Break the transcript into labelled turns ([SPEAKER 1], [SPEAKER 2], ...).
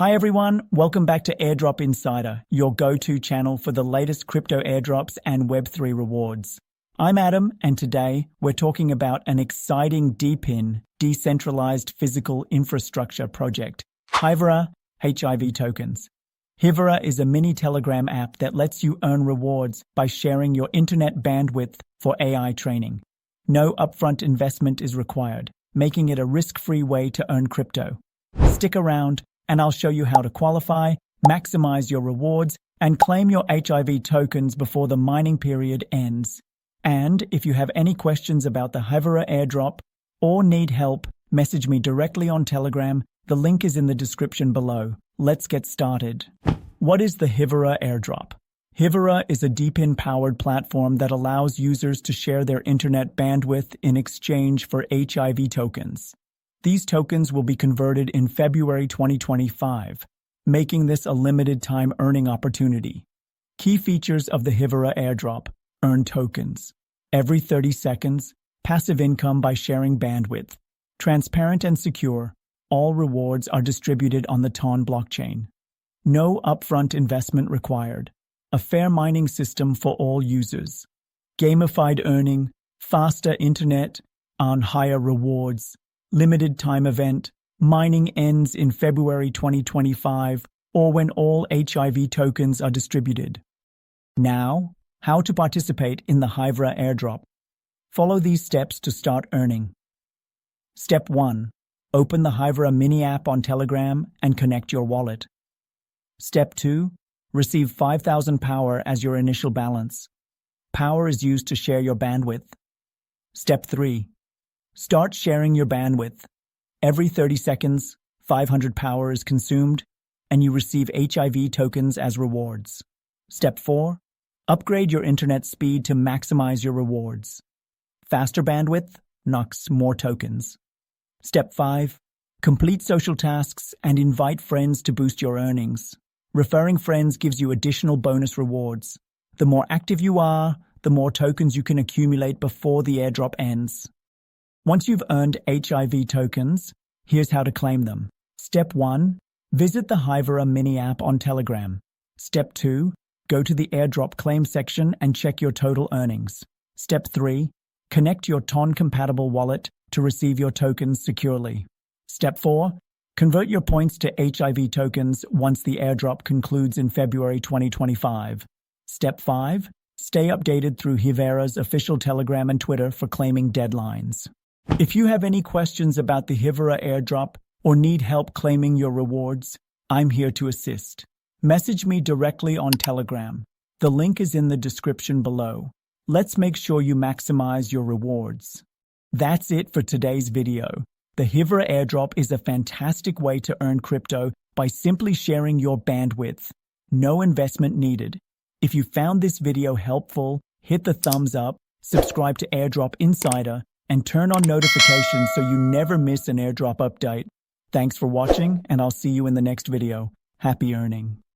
[SPEAKER 1] Hi everyone, welcome back to Airdrop Insider, your go-to channel for the latest crypto airdrops and Web3 rewards. I'm Adam, and today we're talking about an exciting DePIN, Decentralized Physical Infrastructure project, Hivera HIV tokens. Hivera is a mini Telegram app that lets you earn rewards by sharing your internet bandwidth for AI training. No upfront investment is required, making it a risk-free way to earn crypto. Stick around, and I'll show you how to qualify, maximize your rewards, and claim your HIV tokens before the mining period ends. And if you have any questions about the Hivera Airdrop or need help, message me directly on Telegram. The link is in the description below. Let's get started. What is the Hivera Airdrop? Hivera is a DePIN-powered platform that allows users to share their internet bandwidth in exchange for HIV tokens. These tokens will be converted in February 2025, making this a limited-time earning opportunity. Key features of the Hivera Airdrop: earn tokens every 30 seconds, passive income by sharing bandwidth, transparent and secure. All rewards are distributed on the TON blockchain. No upfront investment required. A fair mining system for all users. Gamified earning, faster internet, and higher rewards. Limited time event. Mining ends in February 2025 or when all HIV tokens are distributed. Now, how to participate in the Hivera Airdrop. Follow these steps to start earning. Step 1. Open the Hivera mini app on Telegram and connect your wallet. Step 2. Receive 5,000 power as your initial balance. Power is used to share your bandwidth. Step 3. Start sharing your bandwidth. Every 30 seconds, 500 power is consumed, and you receive HIV tokens as rewards. Step 4. Upgrade your internet speed to maximize your rewards. Faster bandwidth knocks more tokens. Step 5. Complete social tasks and invite friends to boost your earnings. Referring friends gives you additional bonus rewards. The more active you are, the more tokens you can accumulate before the airdrop ends. Once you've earned HIV tokens, here's how to claim them. Step 1. Visit the Hivera mini app on Telegram. Step 2. Go to the airdrop claim section and check your total earnings. Step 3. Connect your TON-compatible wallet to receive your tokens securely. Step 4. Convert your points to HIV tokens once the airdrop concludes in February 2025. Step 5. Stay updated through Hivera's official Telegram and Twitter for claiming deadlines. If you have any questions about the Hivera Airdrop or need help claiming your rewards, I'm here to assist. Message me directly on Telegram. The link is in the description below. Let's make sure you maximize your rewards. That's it for today's video. The Hivera Airdrop is a fantastic way to earn crypto by simply sharing your bandwidth. No investment needed. If you found this video helpful, hit the thumbs up, subscribe to Airdrop Insider, and turn on notifications so you never miss an airdrop update. Thanks for watching, and I'll see you in the next video. Happy earning.